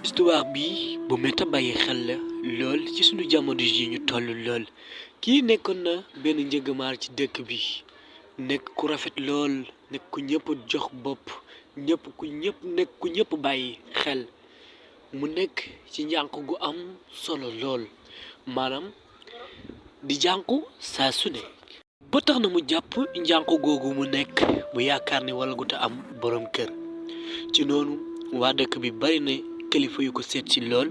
histoire bi bu meta bàyyi xel la lool ci sunu jamono ji ñu toll lool kii nekkoon na benn njëgamaar ci dëkk bi nekk ku rafet lool nekk ku ñëpp jox bopp nekk ku ñëpp bàyyi xel mu nekk ci njànq gu am solo lool maanaam di jànku saa su ne ba tax na mu jàpp njànq googu mu nekk mu yaakaar ni wala gu ta am borom kër ci noonu waa dëkk bi bari na kilifa yu ko seet ci lool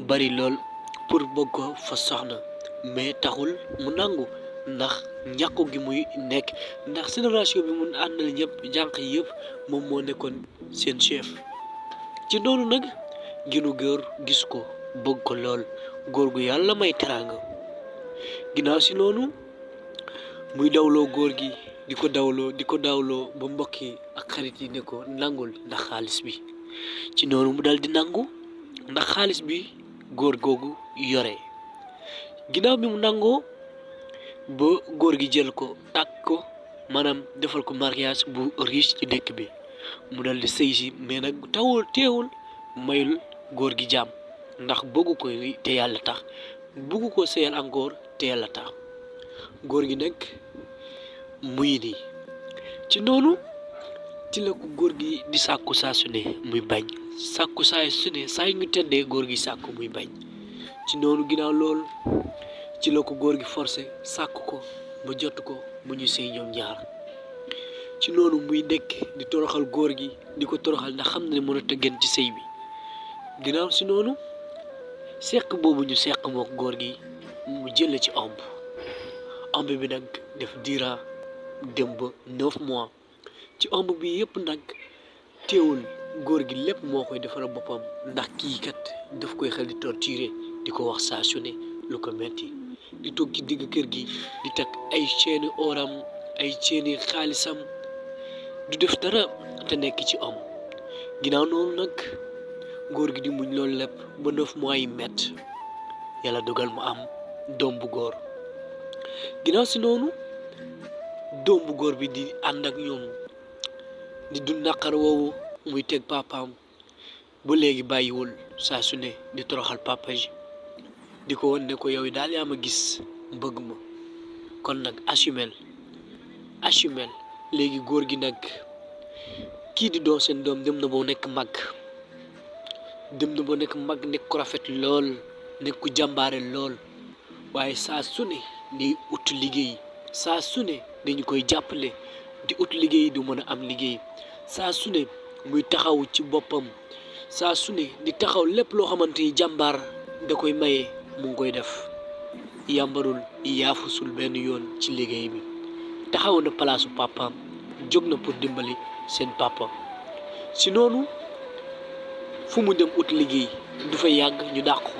bari lool pour bëgg ko fa soxna mais taxul mu nangu ndax njàqu gi muy nekk ndax génération bi mu àndal ñëpp jànq yëpp moom moo nekkoon seen chef ci noonu nag ginu góor gis ko bëgg ko lool góor gu yàlla may teraanga ginnaaw si noonu muy dawloo góor gi di ko dawloo ba mbokk yi ak xarit yi ne ko nangul ndax xaalis bi ci noonu mu dal di nangu ndax xaalis bi góor googu yore ginnaaw bi mu nangoo ba góor gi jël ko tàkk ko maanaam defal ko mariage bu riche ci dëkk bi mu dal di sëy si mais nag teewul mayul góor gi jàmm ndax bëggu ko te yàlla tax bëggu ko sëyal encore te yàlla tax góor gi nag muy nii ci noonu ci la ko góor gi di sàkku saa su ne muy bañ sàkku saa su ne saa yu ñu tëddee góor gi sàkku muy bañ ci noonu ginnaaw loolu ci la ko góor gi forcé sàkku ko ba jot ko mu ñu sëy ñoom ñaar ci noonu muy nekk di toroxal góor gi di ko toroxal ndax xam na ne mënut a gën ci sëy bi ginnaaw si noonu seq boobu ñu seq mook góor gi mu jël ci ëmb bi nag def diira dem ba 9 mois ci ëmb bi yëpp nag teewul góor gi lépp moo koy defaral boppam ndax kii kat daf koy xel di torturer di ko wax saa su ne lu ko metti di toog ci digg kër gi di takk ay ceeni oram ay ceeni xaalisam du def dara te nekk ci ëmb ginnaaw noonu nag góor gi di muñ loolu lépp ba 9 mois yi mett yàlla dogal mu am doom bu góor ginnaaw si noonu doom bu góor bi di ànd ak ñoom di dund naqar woowu muy teg papaam ba léegi bàyyiwul saa su ne di toroxal papa ji di ko won ne ko yow daal yaa ma gis bëgg ma kon nag assumel léegi góor gi nag kii di doon seen doom dem na ba nekk mag nekk ku rafet lool nekk ku jàmbaare lool waaye saa su ne di ut liggéey saa su ne dañu koy jàppale di ut liggéey du mën a am liggéey saa su ne muy taxaw ci boppam saa su ne di taxaw lépp loo xamante ni jàmbaar da koy maye mu ngi koy def yàmbarul yaafusul benn yoon ci liggéey bi taxaw na palaasu papaam jóg na pour dimbali seen papa si noonu fu mu dem ut liggéey du fa yàgg ñu dàq ko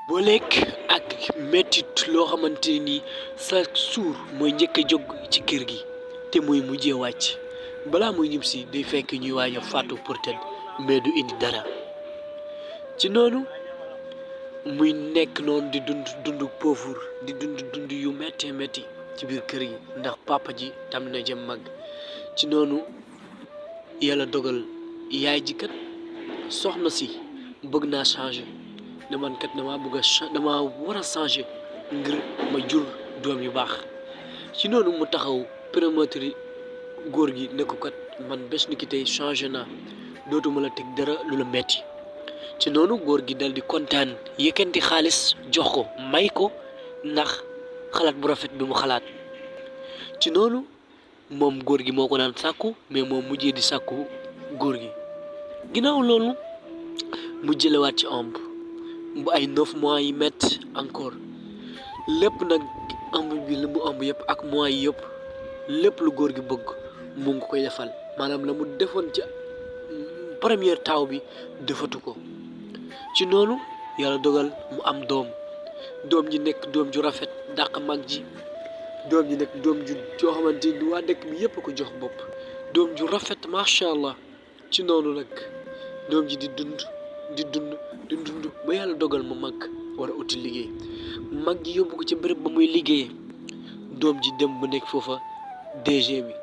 boo lekk ak mettit loo xamante ni chaque jour mooy njëkk a jóg ci kër gi te muy mujjee wàcc balaa muy ñib si day fekk ñuy waaj a fàttu pour tëdd mais du indi dara ci noonu muy nekk noonu di dund pauvre di dund yu metti ci biir kër gi ndax papa ji tam na jëm mag ci noonu yàlla dogal yaay ji kat soxna si bëgg naa changer ne man kat dama war a changer ngir ma jur doom yu baax ci noonu mu taxaw promoteur góor gi ne ko kat man bés ni ki tey changer naa dootuma la teg dara lu la metti ci noonu góor gi dal di kontaan yëkkanti xaalis jox ko may ko ndax xalaat bu rafet bi mu xalaat ci noonu moom góor gi moo ko daan sàkku mais moom mujjee di sàkku góor gi ginnaaw loolu mu jëlewaat ci ëmb bu ay 9 mois yi mett encore lépp nag ëmb bi li mu ëmb yëpp ak mois yi yëpp lépp lu góor gi bëgg mu ngi koy defal maanaam la mu defoon ci première taaw bi defatu ko ci noonu yàlla dogal mu am doom doom ji nekk doom ju rafet dàq mag ji doom ji nekk doom ju joo xamante ni waa dëkk bi yëpp ko jox bopp doom ju rafet macha allah ci noonu nag doom ji di dund di dund di dund ba yàlla dogal ma mag war a uti liggéey mag ji yóbbu ko ci bërëb ba muy liggéeyee doom ji dem ba nekk foofa DG bi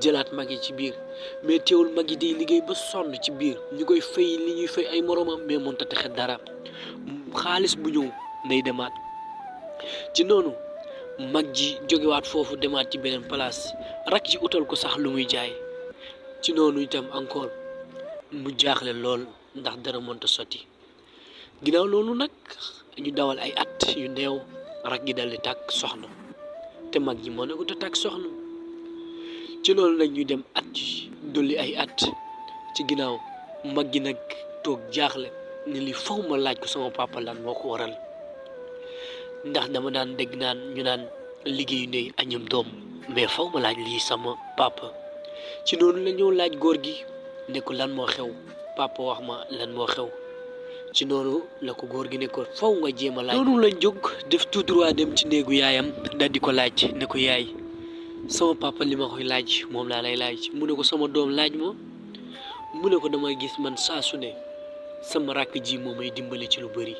jëlaat mag yi ci biir mais teewul mag yi day liggéey ba sonn ci biir ñu koy fay li ñuy fay ay moromam mais mënut a texe dara xaalis bu ñëw nay demaat ci noonu mag ji jógewaat foofu demaat ci beneen place rak ji utal ko sax lu muy jaay ci noonu itam encore mu jaaxle lool ndax dara mënta sotti ginnaaw loolu nag ñu dawal ay at yu néew rak gi daldi tàkk soxna te mag ji moo ne ko te tàkk soxna ci loolu nag ñu dem at dolli ay at ci ginnaaw mag gi nag toog jaaxle ne li faw ma laaj ko sama papa lan moo ko waral ndax dama daan dégg naan ñu naan liggéeyu ndey añam doom mais faw ma laaj lii sama papa ci noonu la ñëw laaj góor gi ne ko lan moo xew papa wax ma lan moo xew ci noonu la ko góor gi ne ko faw nga jéem a laaj noonu lañ jóg def tout droit dem ci néegu yaayam daal di ko laaj ne ko yaay sama papa li ma koy laaj moom laa lay laaj mu ne ko sama doom laaj ma mu ne ko damay gis man saa su ne sama rakk ji moo may dimbali ci lu bëri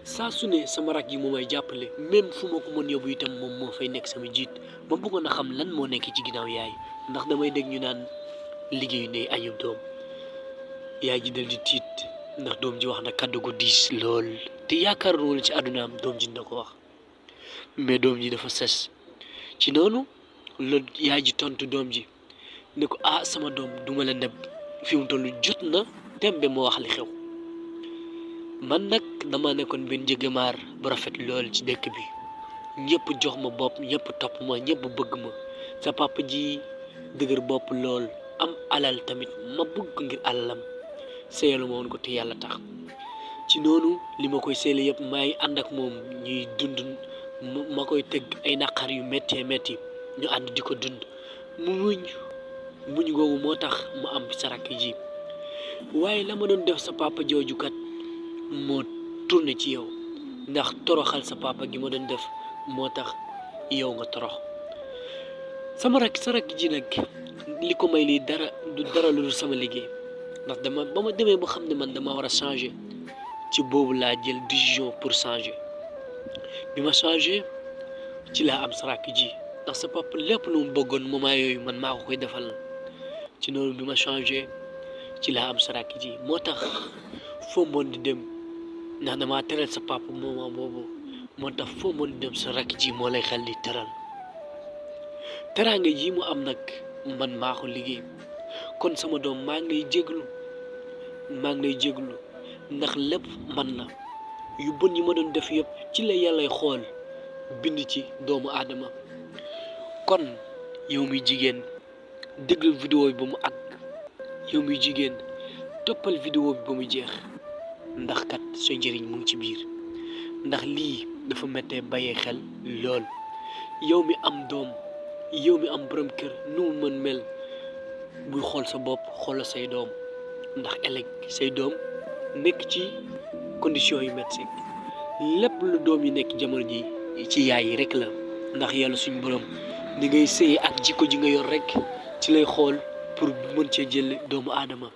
saa su ne sama rakk ji moo may jàppale même fu ma ko mën yóbbu itam moom moo fay nekk sama jiit ma bëggoon a xam lan moo nekk ci ginnaaw yaay ndax damay dégg ñu naan liggéeyu ndey añub doom yaay ji dal di tiit ndax doom ji wax na kàddu gu diis lool te yaakaaroon wala ci àddunaam doom ji dina ko wax mais doom ji dafa ses ci noonu la yaay ji tontu doom ji ne ko ah sama doom duma la neb fi mu toll jot na tembe moo wax li xew man nag dama nekkoon benn njëgamaar bu rafet lool ci dëkk bi ñëpp jox ma bopp ñëpp topp ma ñëpp bëgg ma sa papa ji dëgër bopp lool am alal tamit ma bëgg ngir alalam seeyal ma woon ko te yàlla tax ci noonu li ma koy seele yëpp may ànd ak moom ñuy dund ma koy tëgg ay naqar yu méttee métti ñu ànd di ko dund mu muñ googu moo tax mu am sa rakk ji waaye la ma doon def sa papa jooju kat moo tourné ci yow ndax toroxal sa papa gi ma doon def moo tax yow nga torox sa rakk ji nag li ko may lii dara du dara lu dul sama liggéey ndax ba ma demee ba xam ne man dama war a changer ci boobu laa jël décision pour changer bi ma changer ci laa am sa rakk ji ndax sa papa lépp lu mu bëggoon moment yooyu man maa ko koy defal ci noonu bi ma changer ci laa am sa rakk ji moo tax foo mën di dem ndax damaa teral sa papa moment boobu moo tax foo mën di dem sa rakk ji moo lay xel di teral teraanga ji mu am nag man maa ko liggéey kon sama doom maa ngi lay jéglu ndax lépp man la yu bon yi ma doon def yëpp ci la yàllay xool bind ci doomu aadama kon yow mi jigéen déglu vidéo bi ba mu àgg yow mi jigéen toppal vidéo bi ba mu jeex ndax kat sa njëriñ mu ngi ci biir ndax lii dafa méttee bàyyee xel lool yow mi am doom yow mi am borom kër nu mu mën mel buy xool sa bopp xoolal say doom ndax ëllëg say doom nekk ci condition yu métti lépp lu doom yi nekk jamono ji ci yaay yi rek la ndax yàlla suñu borom ni ngay sëy ak jikko ji nga yor rek ci lay xool pour mën cee jël doomu aadama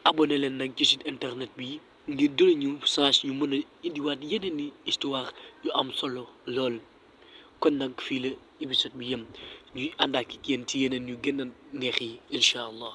abonné leen nag ci site internet bi ngir doole ñu change ñu mën a indiwaat yeneen i histoire yu am solo lool kon nag fii la épisode bi yem ñuy ànd ak yéen ci yeneen yu gën a neex yi incha allah